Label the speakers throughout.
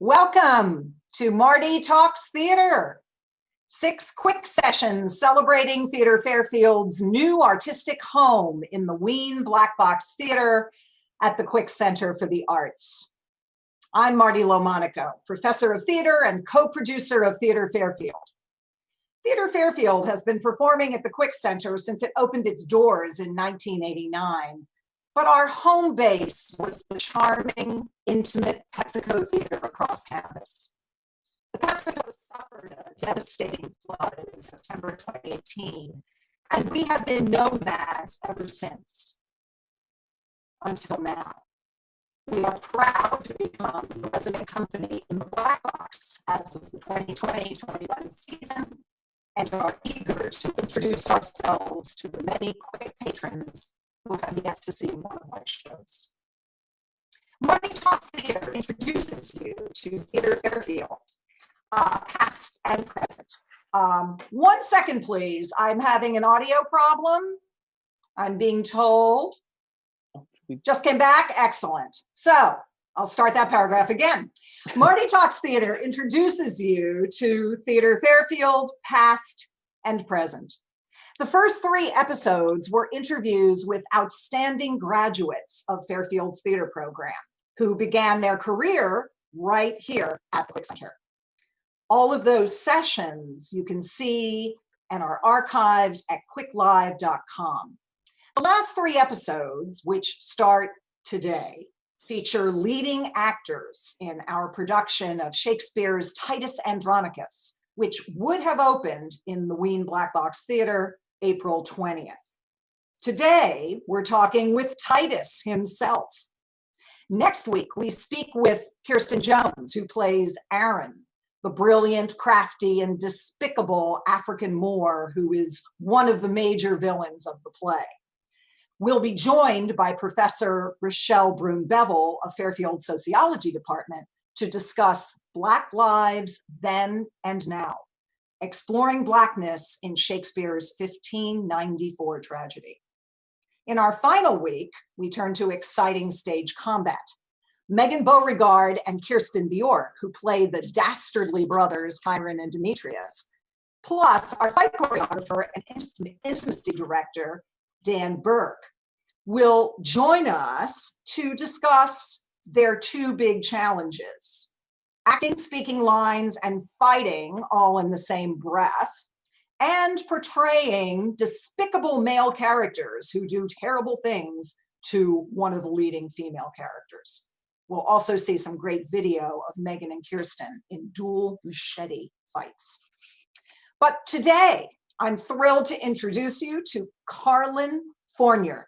Speaker 1: Welcome to Marti Talks Theatre. 6 quick sessions celebrating Theatre Fairfield's new artistic home in the Wien Blackbox Theatre at the Quick Center for the Arts. I'm Marti Lomonaco, professor of theatre and co-producer of Theatre Fairfield. Theatre Fairfield has been performing at the Quick Center since it opened its doors in 1989. But our home base was the charming, intimate Pepsico Theatre across campus. The Pepsico suffered a devastating flood in September 2018, and we have been nomads ever since, until now. We are proud to become the resident company in the Black Box as of the 2020-21 season, and are eager to introduce ourselves to the many quick patrons who have yet to see one of our shows. Marti Talks Theatre introduces you to Theatre Fairfield, past and present. 1 second, please. I'm having an audio problem. I'm being told. Just came back. Excellent. So I'll start that paragraph again. Marti Talks Theatre introduces you to Theatre Fairfield, past and present. The first 3 episodes were interviews with outstanding graduates of Fairfield's theater program who began their career right here at the Quick Center. All of those sessions you can see and are archived at quicklive.com. The last 3 episodes, which start today, feature leading actors in our production of Shakespeare's Titus Andronicus, which would have opened in the Wien Blackbox Theatre April 20th. Today, we're talking with Titus himself. Next week, we speak with Kirsten Jones, who plays Aaron, the brilliant, crafty, and despicable African Moor who is one of the major villains of the play. We'll be joined by Professor Rochelle Brune-Bevel of Fairfield Sociology Department to discuss Black lives then and now, exploring Blackness in Shakespeare's 1594 tragedy. In our final week, we turn to exciting stage combat. Megan Beauregard and Kirsten Bjork, who play the dastardly brothers Chiron and Demetrius, plus our fight choreographer and intimacy director, Dan Burke, will join us to discuss their 2 big challenges: acting, speaking lines, and fighting all in the same breath, and portraying despicable male characters who do terrible things to one of the leading female characters. We'll also see some great video of Megan and Kirsten in dual machete fights. But today, I'm thrilled to introduce you to Carlin Fournier,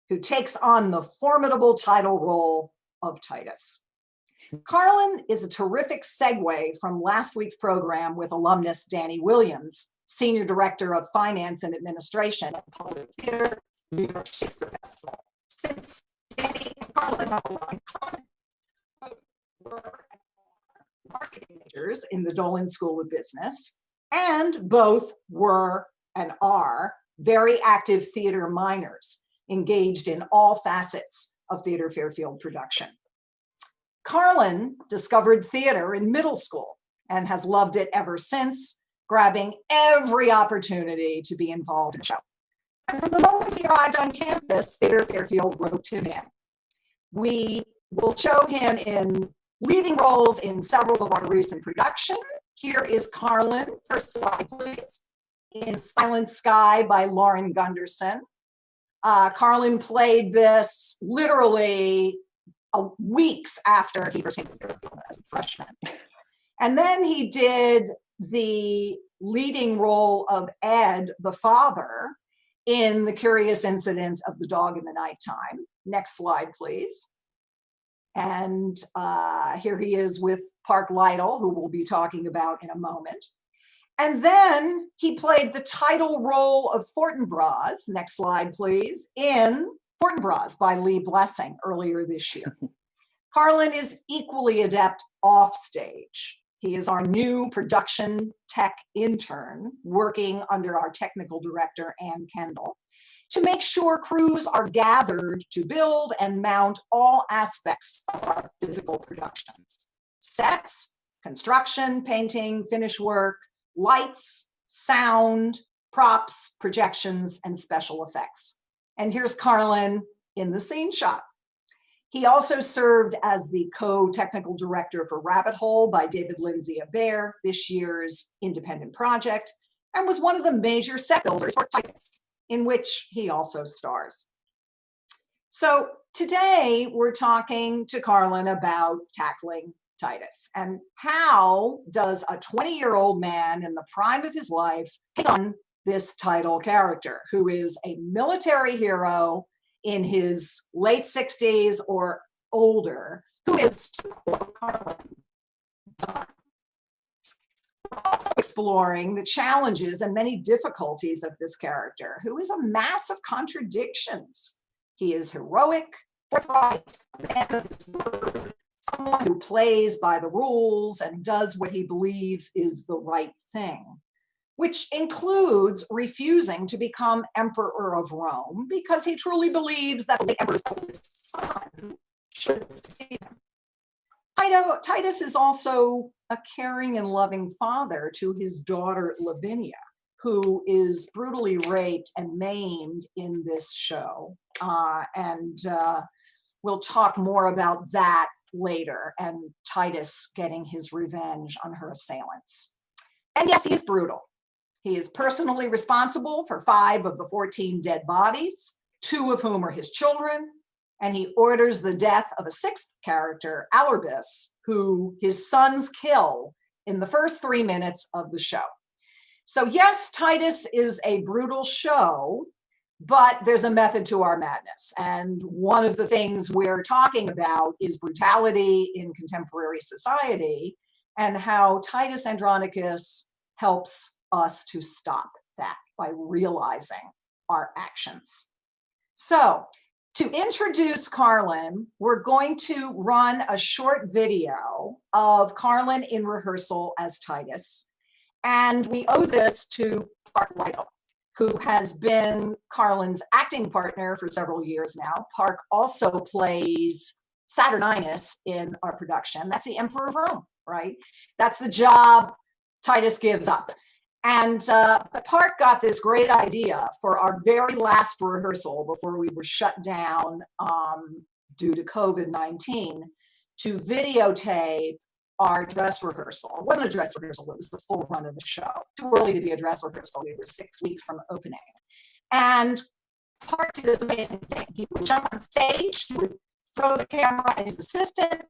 Speaker 1: who takes on the formidable title role of Titus. Carlin is a terrific segue from last week's program with alumnus Danny Williams, Senior Director of Finance and Administration at Public Theatre, New York Shakespeare Festival. Since Danny and Carlin have a lot in common, were marketing majors in the Dolan School of Business, and both were and are very active theater minors, engaged in all facets of Theatre Fairfield production. Carlin discovered theater in middle school and has loved it ever since, grabbing every opportunity to be involved in the show. And from the moment he arrived on campus, Theatre Fairfield roped him in. We will show him in leading roles in several of our recent productions. Here is Carlin, first slide please, in Silent Sky by Lauren Gunderson. Carlin played this literally weeks after he first came to Fairfield as a freshman. And then he did the leading role of Ed, the father, in The Curious Incident of the Dog in the Nighttime. Next slide, please. And here he is with Park Lytle, who we'll be talking about in a moment. And then he played the title role of Fortinbras, next slide please, in Fortinbras by Lee Blessing earlier this year. Carlin is equally adept off stage. He is our new production tech intern working under our technical director, Ann Kendall, to make sure crews are gathered to build and mount all aspects of our physical productions. sets, construction, painting, finish work, lights, sound, props, projections, and special effects. And here's Carlin in the scene shot. He also served as the co-technical director for Rabbit Hole by David Lindsay-Abaire, this year's independent project, and was one of the major set builders for Titus, in which he also stars. So today we're talking to Carlin about tackling Titus and how does a 20-year-old man in the prime of his life take on this title character who is a military hero in his late 60s or older, who is Carlin done. We're also exploring the challenges and many difficulties of this character, who is a mass of contradictions. He is heroic, forthright, a man of his word, someone who plays by the rules and does what he believes is the right thing, which includes refusing to become Emperor of Rome because he truly believes that the emperor's oldest son should succeed him. Titus is also a caring and loving father to his daughter Lavinia, who is brutally raped and maimed in this show. We'll talk more about that later, and Titus getting his revenge on her assailants. And yes, he is brutal. He is personally responsible for 5 of the 14 dead bodies, 2 of whom are his children, and he orders the death of a 6th character, Alerbus, who his sons kill in the first 3 minutes of the show. So yes, Titus is a brutal show, but there's a method to our madness. And one of the things we're talking about is brutality in contemporary society and how Titus Andronicus helps us to stop that by realizing our actions. So to introduce Carlin, we're going to run a short video of Carlin in rehearsal as Titus. And we owe this to Park Lytle, who has been Carlin's acting partner for several years now. Park also plays Saturninus in our production. That's the Emperor of Rome, right? That's the job Titus gives up. And Park got this great idea for our very last rehearsal before we were shut down due to COVID-19 to videotape our dress rehearsal. It wasn't a dress rehearsal, it was the full run of the show. Too early to be a dress rehearsal. We were 6 weeks from opening. And Park did this amazing thing. He would jump on stage, he would throw the camera at his assistant.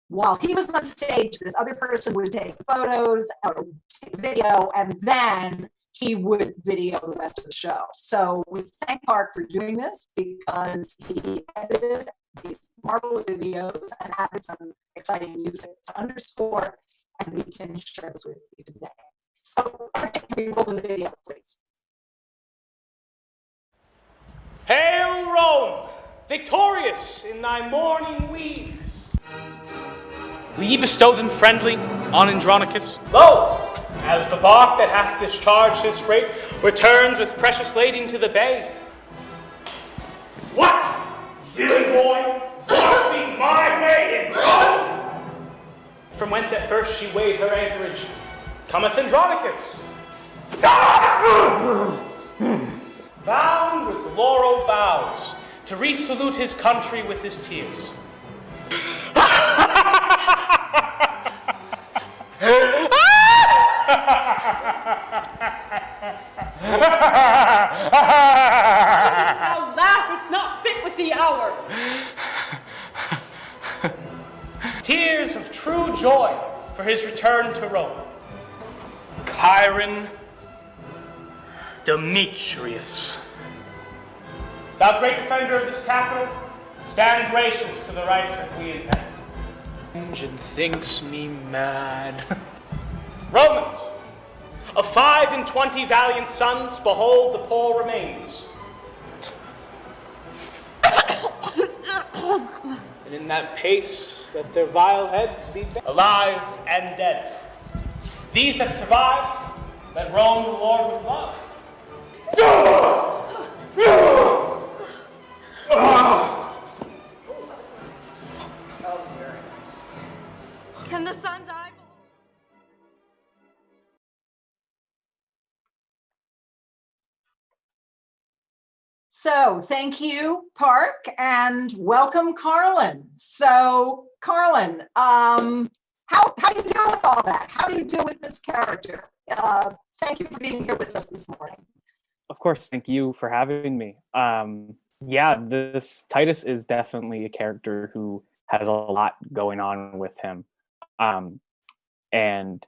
Speaker 1: While he was on stage, this other person would take photos or take video, and then he would video the rest of the show. So we thank Park for doing this because he edited these marvelous videos and added some exciting music to underscore, and we can share this with you today. So can we roll the video, please?
Speaker 2: Hail Rome, victorious in thy morning weeds. Will ye bestow them friendly on Andronicus? Lo, as the bark that hath discharged his freight returns with precious lading to the bay. What, silly boy, must be my way in Rome? From whence at first she weighed her anchorage, cometh Andronicus. Bound with laurel boughs, to resalute his country with his tears.
Speaker 3: Now laugh, it's not fit with the hour.
Speaker 2: Tears of true joy for his return to Rome. Chiron, Demetrius. Thou great defender of this capital, stand gracious to the rights that we intend. And thinks me mad. Romans, of 25 valiant sons, behold the poor remains. And in that pace let their vile heads be bent, alive and dead. These that survive, let Rome the Lord with love.
Speaker 3: Can the sun
Speaker 1: So thank you, Park, and welcome, Carlin. So, Carlin, how do you deal with all that? How do you deal with this character? Thank you for being here with us this morning.
Speaker 4: Of course, thank you for having me. Yeah, this Titus is definitely a character who has a lot going on with him. And,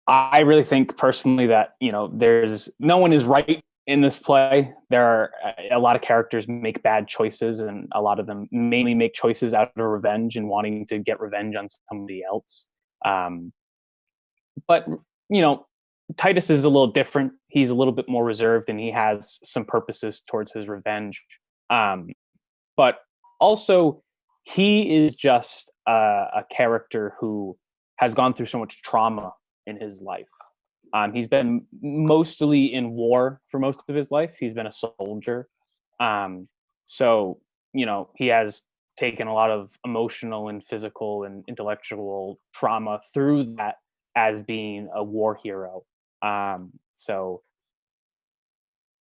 Speaker 4: I really think personally that, there's no one is right in this play. There are a lot of characters make bad choices, and a lot of them mainly make choices out of revenge and wanting to get revenge on somebody else. But, Titus is a little different. He's a little bit more reserved, and he has some purposes towards his revenge. But also, he is just a character who has gone through so much trauma in his life. He's been mostly in war for most of his life. He's been a soldier. So, he has taken a lot of emotional and physical and intellectual trauma through that as being a war hero. So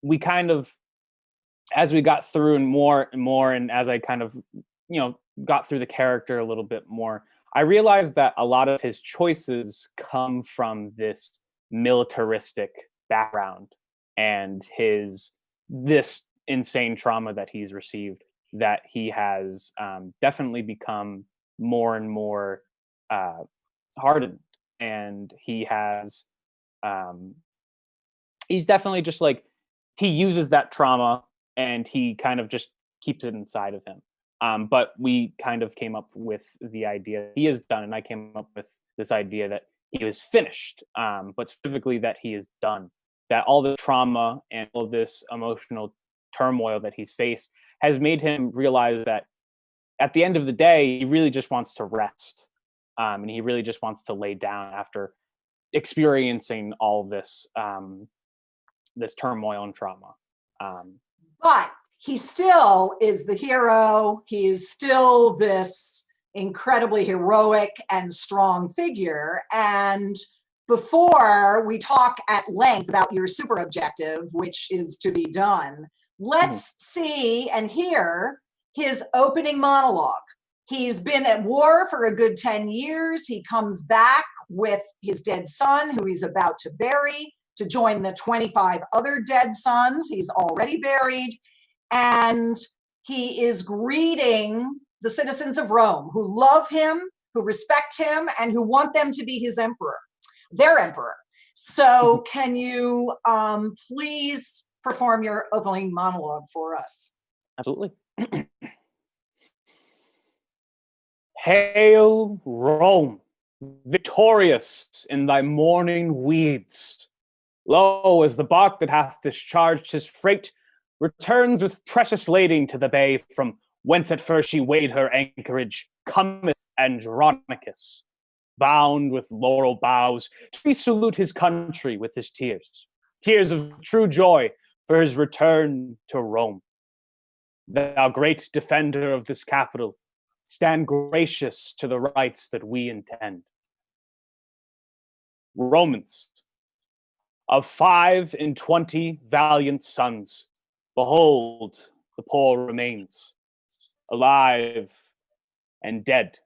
Speaker 4: we kind of, as we got through and more, and as I kind of, got through the character a little bit more, I realized that a lot of his choices come from this militaristic background and this insane trauma that he's received, that he has definitely become more and more hardened. And he has he's definitely just like, he uses that trauma and he kind of just keeps it inside of him. But we kind of came up with the idea he is done, and I came up with this idea that he was finished, but specifically that he is done, that all the trauma and all this emotional turmoil that he's faced has made him realize that at the end of the day, he really just wants to rest. And he really just wants to lay down after experiencing all this this turmoil and trauma.
Speaker 1: But he still is the hero. He is still this incredibly heroic and strong figure. And before we talk at length about your super objective, which is to be done, let's see and hear his opening monologue. He's been at war for a good 10 years. He comes back with his dead son, who he's about to bury, to join the 25 other dead sons he's already buried. And he is greeting the citizens of Rome who love him, who respect him, and who want them to be his emperor, their emperor. So can you please perform your opening monologue for us?
Speaker 4: Absolutely. Hail, Rome, victorious in thy morning weeds. Lo, as the bark that hath discharged his freight returns with precious lading to the bay, from whence at first she weighed her anchorage, cometh Andronicus, bound with laurel boughs, to salute his country with his tears, tears of true joy for his return to Rome. Thou great defender of this capital, stand gracious to the rights that we intend. Romans, of 25 valiant sons, behold, the poor remains, alive and dead.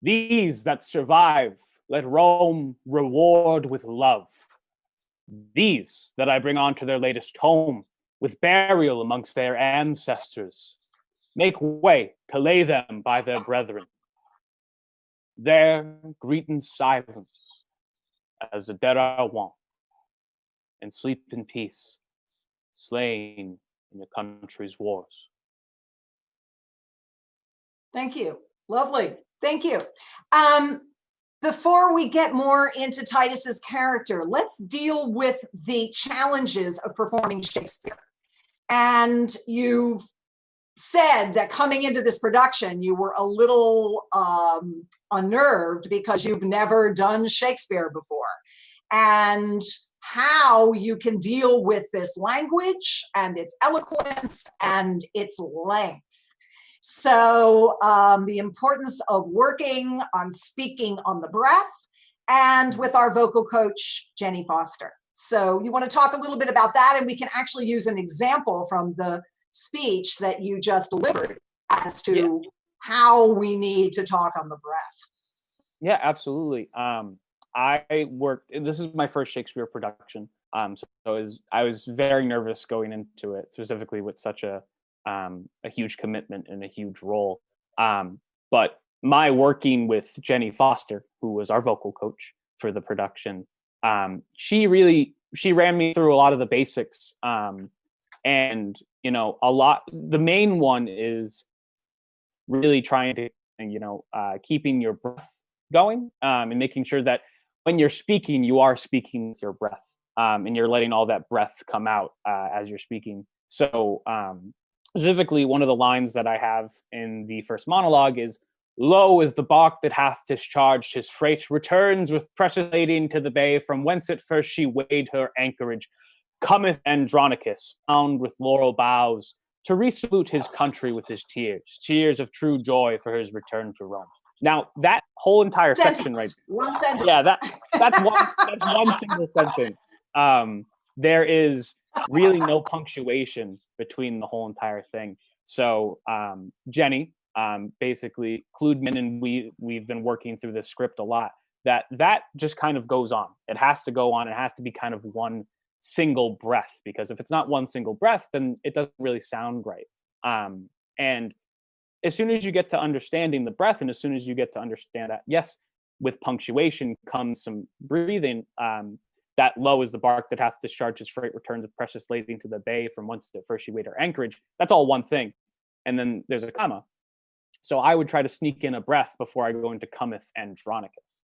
Speaker 4: These that survive, let Rome reward with love. These that I bring on to their latest home, with burial amongst their ancestors, make way to lay them by their brethren. There greet in silence, as the dead are wont, and sleep in peace, slain in the country's wars.
Speaker 1: Thank you. Lovely. Thank you. Before we get more into Titus's character, let's deal with the challenges of performing Shakespeare. And you've said that coming into this production, you were a little unnerved because you've never done Shakespeare before, and how you can deal with this language and its eloquence and its length. So the importance of working on speaking on the breath, and with our vocal coach, Jenny Foster. So you want to talk a little bit about that, and we can actually use an example from the speech that you just delivered as to how we need to talk on the breath.
Speaker 4: Yeah, absolutely. I worked, this is my first Shakespeare production. I was very nervous going into it, specifically with such a huge commitment and a huge role. But my working with Jenny Foster, who was our vocal coach for the production, she ran me through a lot of the basics. And, the main one is really trying to, keeping your breath going, and making sure that when you're speaking, you are speaking with your breath, and you're letting all that breath come out as you're speaking. So specifically, one of the lines that I have in the first monologue is, "Lo is the bark that hath discharged his freight, returns with precious lading to the bay, from whence at first she weighed her anchorage. Cometh Andronicus, bound with laurel boughs, to resalute his country with his tears of true joy for his return to Rome." Now, that whole entire section, right?
Speaker 1: One sentence.
Speaker 4: Yeah, that's one single sentence. There is really no punctuation between the whole entire thing. So Jenny basically clued me in, and we've been working through this script a lot. That just kind of goes on. It has to go on. It has to be kind of one single breath, because if it's not one single breath, then it doesn't really sound right. And as soon as you get to understanding the breath, and as soon as you get to understand that, yes, with punctuation comes some breathing, that "lo is the bark that hath discharged his freight, returns with precious lading to the bay, from whence at first she weighed her anchorage." That's all one thing. And then there's a comma. So I would try to sneak in a breath before I go into "cometh Andronicus."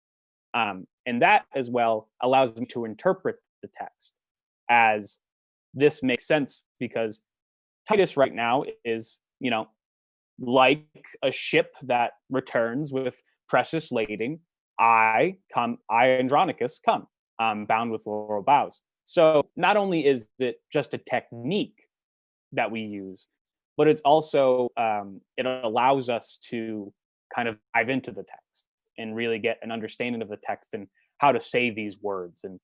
Speaker 4: And that as well allows me to interpret the text as this makes sense, because Titus right now is, like a ship that returns with precious lading. I, Andronicus, come, bound with laurel boughs. So not only is it just a technique that we use, but it's also, it allows us to kind of dive into the text and really get an understanding of the text and how to say these words and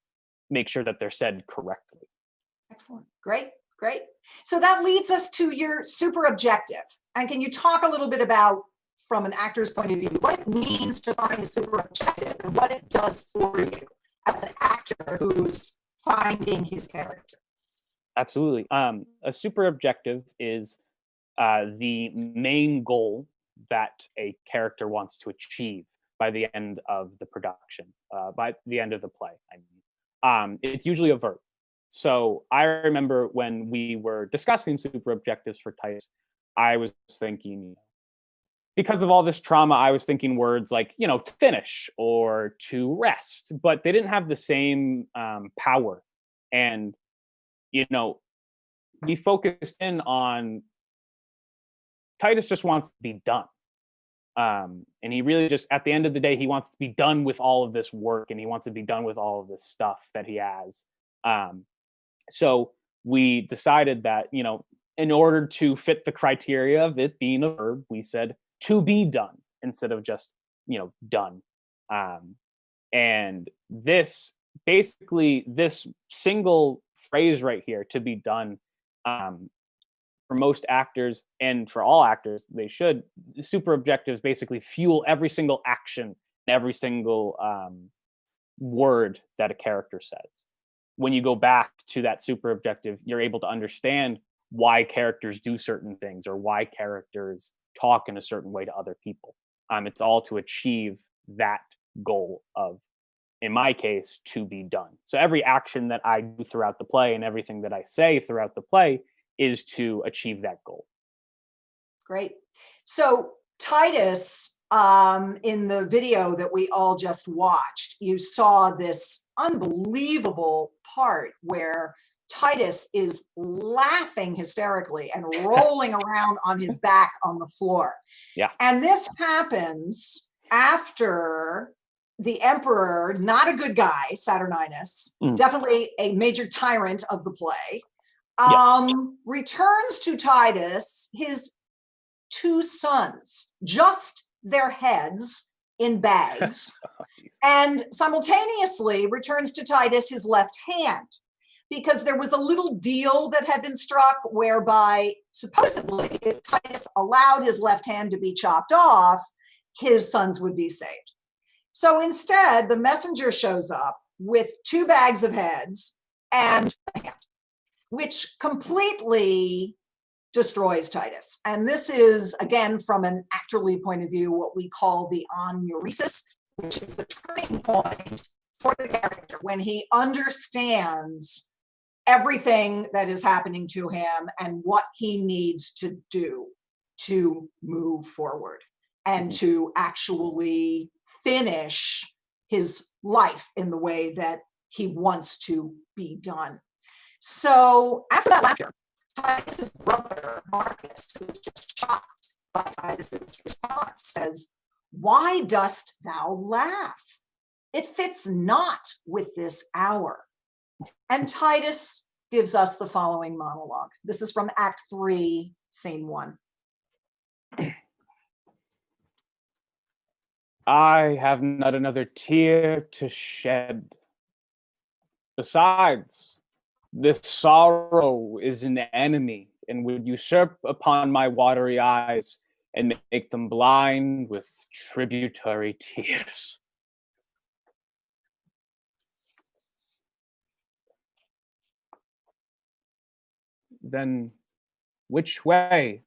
Speaker 4: make sure that they're said correctly.
Speaker 1: Excellent. Great. So that leads us to your super objective. And can you talk a little bit about, from an actor's point of view, what it means to find a super objective and what it does for you as an actor who's finding his character?
Speaker 4: Absolutely. A super objective is the main goal that a character wants to achieve by the end of the production, by the end of the play. It's usually a verb. So I remember when we were discussing super objectives for Titus, I was thinking, because of all this trauma, I was thinking words like, to finish or to rest, but they didn't have the same power. And, we focused in on Titus just wants to be done. And he really just, at the end of the day, he wants to be done with all of this work, and he wants to be done with all of this stuff that he has. So we decided that, in order to fit the criteria of it being a verb, we said "to be done" instead of just, done. And this single phrase right here, "to be done," for most actors, and for all actors, super objectives basically fuel every single action, every single word that a character says. When you go back to that super objective, you're able to understand why characters do certain things or why characters talk in a certain way to other people. It's all to achieve that goal of, in my case, to be done. So every action that I do throughout the play and everything that I say throughout the play is to achieve that goal.
Speaker 1: Great. So Titus, in the video that we all just watched, you saw this unbelievable part where Titus is laughing hysterically and rolling around on his back on the floor.
Speaker 4: Yeah.
Speaker 1: And this happens after the emperor, not a good guy, Saturninus, definitely a major tyrant of the play, returns to Titus his two sons, just their heads in bags, and simultaneously returns to Titus his left hand, because there was a little deal that had been struck whereby supposedly if Titus allowed his left hand to be chopped off, his sons would be saved. So instead, the messenger shows up with 2 bags of heads and a hand, which completely destroys Titus. And this is, again, from an actorly point of view, what we call the anuresis, which is the turning point for the character when he understands everything that is happening to him and what he needs to do to move forward and to actually finish his life in the way that he wants to be done. So after that laughter, Titus's brother, Marcus, who is just shocked by Titus's response, says, "Why dost thou laugh? It fits not with this hour." And Titus gives us the following monologue. This is from Act 3, Scene 1.
Speaker 4: I have not another tear to shed. Besides, this sorrow is an enemy and would usurp upon my watery eyes and make them blind with tributary tears. Then which way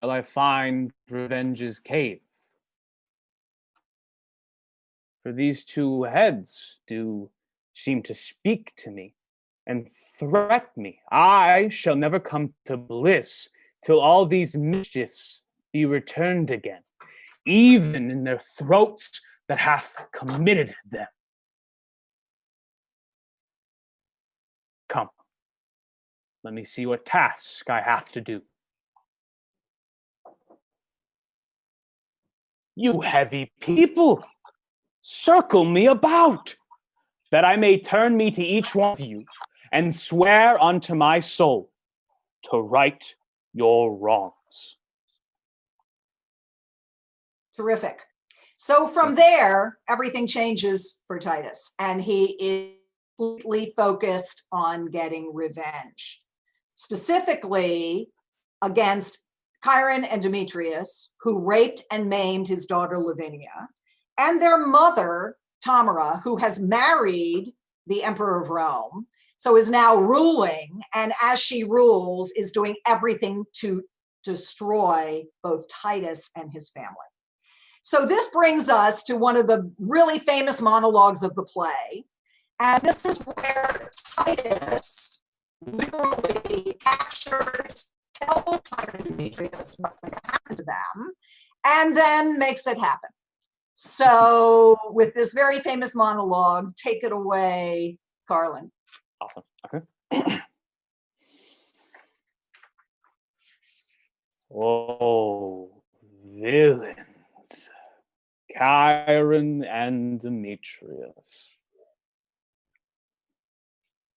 Speaker 4: shall I find revenge's cave? For these 2 heads do seem to speak to me and threat me. I shall never come to bliss till all these mischiefs be returned again, even in their throats that hath committed them. Come, let me see what task I have to do. You heavy people, circle me about, that I may turn me to each one of you and swear unto my soul to right your wrongs.
Speaker 1: Terrific. So from there, everything changes for Titus, and he is completely focused on getting revenge, specifically against Chiron and Demetrius, who raped and maimed his daughter Lavinia, and their mother, Tamara, who has married the Emperor of Rome, so is now ruling, and as she rules, is doing everything to destroy both Titus and his family. So this brings us to one of the really famous monologues of the play, and this is where Titus literally captures, tells Chiron and Demetrius what's going to happen to them, and then makes it happen. So with this very famous monologue, take it away, Carlin.
Speaker 4: Awesome. Okay. Oh, villains, Chiron and Demetrius.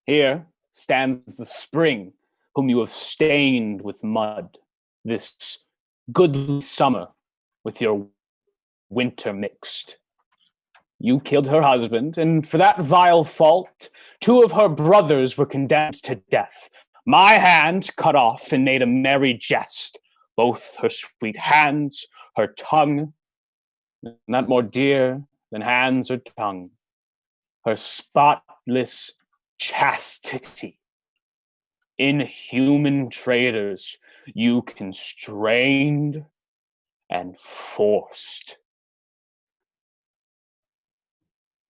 Speaker 4: Here stands the spring, whom you have stained with mud, this goodly summer with your winter mixed. You killed her husband, and for that vile fault, 2 of her brothers were condemned to death. My hand cut off and made a merry jest, both her sweet hands, her tongue, not more dear than hands or tongue, her spotless chastity. Inhuman traitors, you constrained and forced.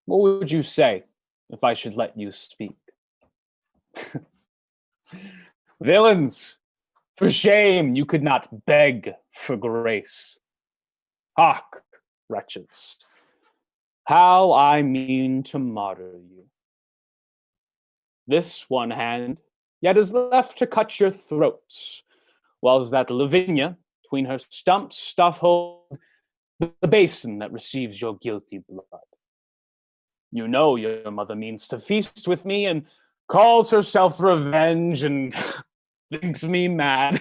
Speaker 4: What would you say if I should let you speak? Villains, for shame, you could not beg for grace. Hark, wretches, how I mean to martyr you. This one hand yet is left to cut your throats, whilst that Lavinia, between her stumps, doth hold the basin that receives your guilty blood. You know your mother means to feast with me and calls herself revenge and thinks me mad.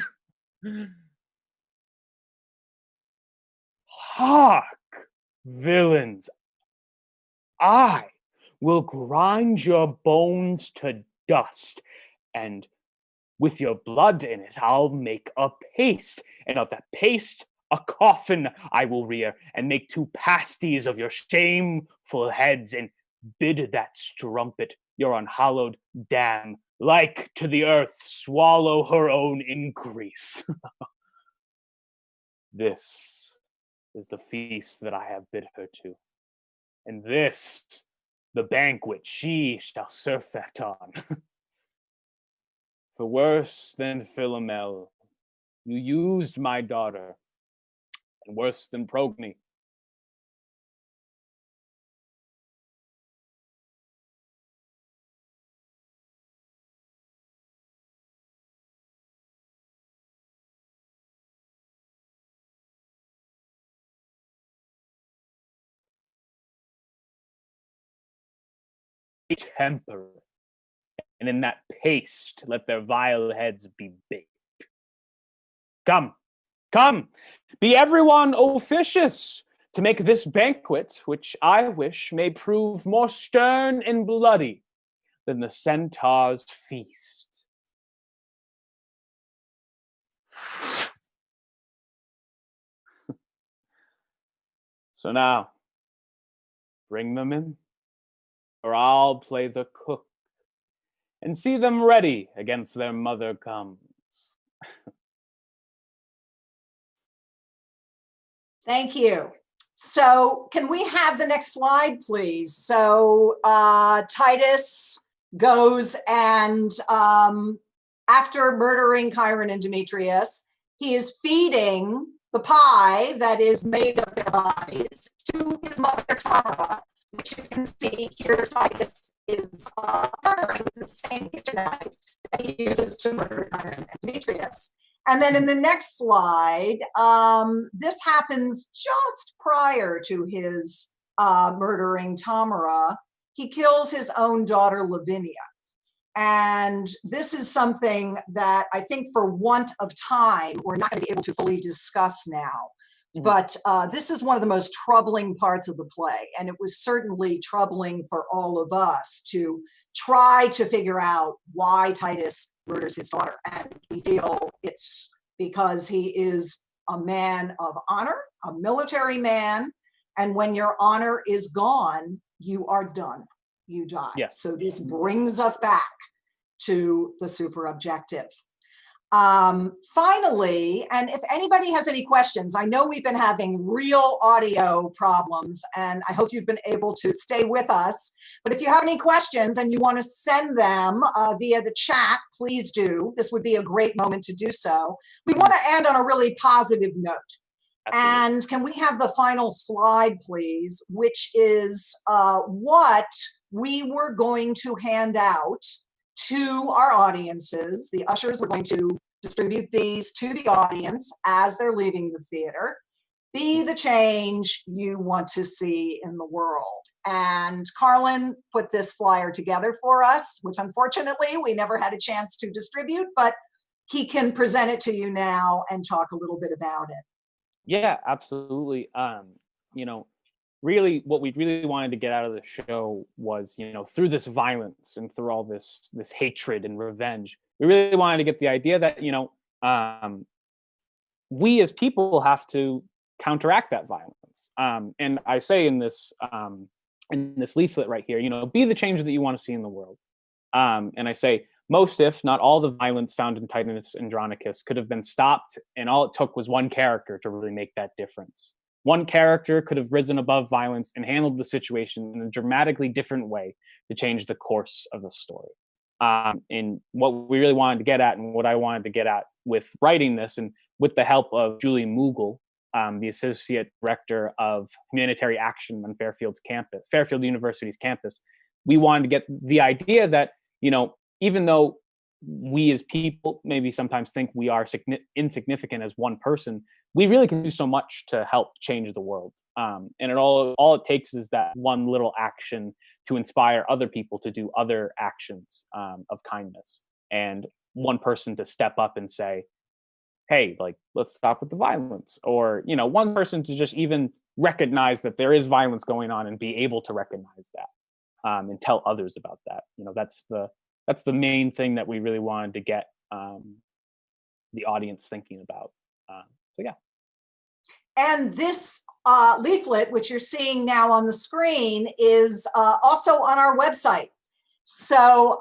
Speaker 4: Hark, villains, I will grind your bones to dust, and with your blood in it, I'll make a paste, and of that paste, a coffin I will rear, and make 2 pasties of your shameful heads, and bid that strumpet, your unhallowed dam, like to the earth, swallow her own increase. This is the feast that I have bid her to, and this the banquet she shall surfeit on. For worse than Philomel, you used my daughter, and worse than Progny. Temper, and in that paste let their vile heads be baked. Come, come, be everyone officious to make this banquet, which I wish may prove more stern and bloody than the centaur's feast. So now, bring them in, or I'll play the cook and see them ready against their mother comes.
Speaker 1: Thank you. So can we have the next slide, please? So Titus goes and after murdering Chiron and Demetrius, he is feeding the pie that is made of their bodies to his mother Tara, which you can see here. Titus is murdering with the same kitchen knife that he uses to murder Chiron and Demetrius. And then in the next slide, this happens just prior to his murdering Tamara. He kills his own daughter, Lavinia. And this is something that I think for want of time, we're not going to be able to fully discuss now. Mm-hmm. But this is one of the most troubling parts of the play. And it was certainly troubling for all of us to try to figure out why Titus murders his daughter. And we feel it's because he is a man of honor, a military man. And when your honor is gone, you are done. You die. Yes. So this brings us back to the super objective. Finally, and if anybody has any questions, I know we've been having real audio problems, and I hope you've been able to stay with us. But if you have any questions and you want to send them via the chat, please do. This would be a great moment to do so. We want to end on a really positive note. Absolutely. And can we have the final slide, please, which is what we were going to hand out to our audiences. The ushers were going to distribute these to the audience as they're leaving the theater. Be the change you want to see in the world. And Carlin put this flyer together for us, which unfortunately we never had a chance to distribute, but he can present it to you now and talk a little bit about it.
Speaker 4: Yeah, absolutely. Really what we really wanted to get out of the show was, through this violence and through all this hatred and revenge, we really wanted to get the idea that, we as people have to counteract that violence. And I say in this leaflet right here, be the change that you want to see in the world. And I say most, if not all, the violence found in Titus Andronicus could have been stopped, and all it took was one character to really make that difference. One character could have risen above violence and handled the situation in a dramatically different way to change the course of the story. And what we really wanted to get at, and what I wanted to get at with writing this, and with the help of Julie Mughal, the Associate Director of Humanitarian Action on Fairfield University's campus, we wanted to get the idea that, even though we as people maybe sometimes think we are insignificant as one person, we really can do so much to help change the world. And all it takes is that one little action to inspire other people to do other actions of kindness, and one person to step up and say, hey, let's stop with the violence. Or, one person to just even recognize that there is violence going on and be able to recognize that, and tell others about that. That's the main thing that we really wanted to get the audience thinking about. So yeah.
Speaker 1: And this leaflet, which you're seeing now on the screen, is also on our website. So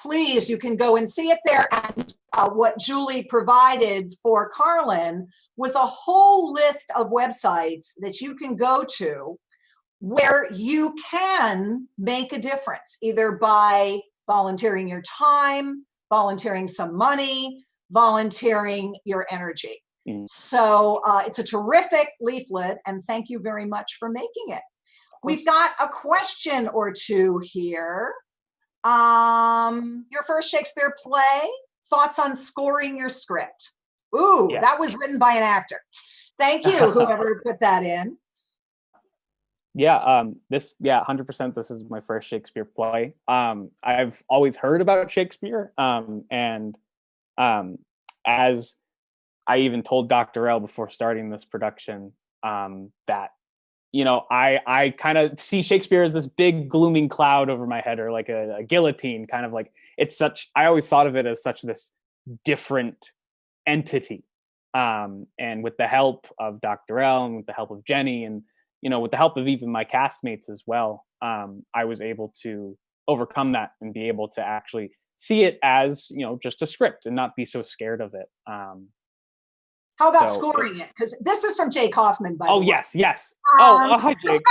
Speaker 1: please, you can go and see it there. And what Julie provided for Carlin was a whole list of websites that you can go to where you can make a difference, either by volunteering your time, volunteering some money, volunteering your energy. So it's a terrific leaflet, and thank you very much for making it. We've got a question or two here. Your first Shakespeare play, thoughts on scoring your script? Ooh,
Speaker 4: Yes.
Speaker 1: That was written by an actor. Thank you, whoever put that in.
Speaker 4: Yeah, 100%. This is my first Shakespeare play. I've always heard about Shakespeare, and as I even told Dr. L before starting this production, that I kind of see Shakespeare as this big glooming cloud over my head, or like a guillotine, kind of like I always thought of it as such this different entity. And with the help of Dr. L and with the help of Jenny, and with the help of even my castmates as well, I was able to overcome that and be able to actually see it as, just a script and not be so scared of it.
Speaker 1: How about scoring it? Because this is from Jake Hoffman, by the way.
Speaker 4: Yes. Hi, Jake.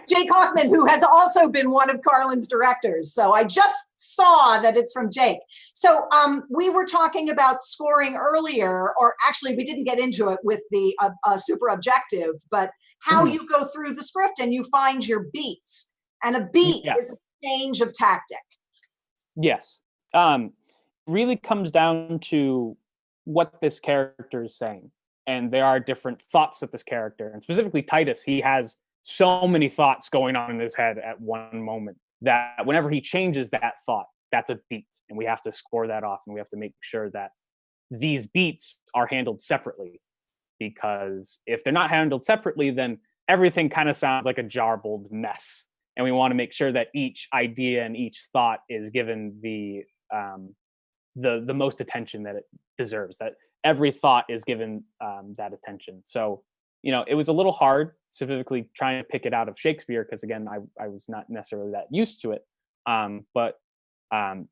Speaker 1: Jake Hoffman, who has also been one of Carlin's directors. So I just saw that it's from Jake. So we were talking about scoring earlier, or actually we didn't get into it with the super objective, but how you go through the script and you find your beats. And a beat is a change of tactic.
Speaker 4: Yes. Really comes down to what this character is saying. And there are different thoughts that this character, and specifically Titus, he has so many thoughts going on in his head at one moment that whenever he changes that thought, that's a beat. And we have to score that off, and we have to make sure that these beats are handled separately. Because if they're not handled separately, then everything kind of sounds like a jarbled mess. And we want to make sure that each idea and each thought is given the most attention that it deserves, that every thought is given that attention. So, it was a little hard, specifically trying to pick it out of Shakespeare, because again, I was not necessarily that used to it. But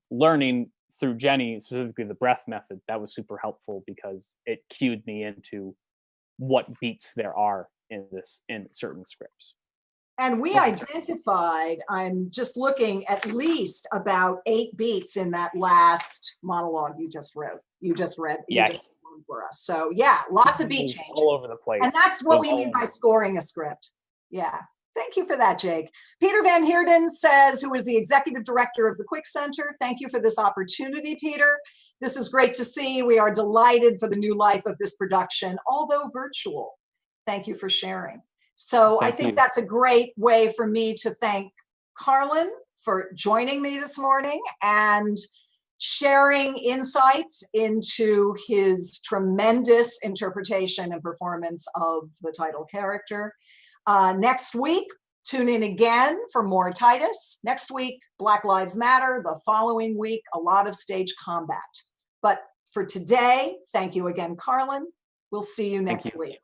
Speaker 4: learning through Jenny, specifically the breath method, that was super helpful, because it cued me into what beats there are in certain scripts.
Speaker 1: And we identified, I'm just looking, at least about 8 beats in that last monologue you just wrote. You just read for us. So yeah, lots of beat changes.
Speaker 4: All over the place.
Speaker 1: And that's what we mean by scoring a script. Yeah. Thank you for that, Jake. Peter Van Heerden says, who is the executive director of the Quick Center, thank you for this opportunity, Peter. This is great to see. We are delighted for the new life of this production, although virtual. Thank you for sharing. So I think that's a great way for me to thank Carlin for joining me this morning and sharing insights into his tremendous interpretation and performance of the title character. Next week, tune in again for more Titus. Next week, Black Lives Matter. The following week, a lot of stage combat. But for today, thank you again, Carlin. We'll see you next week.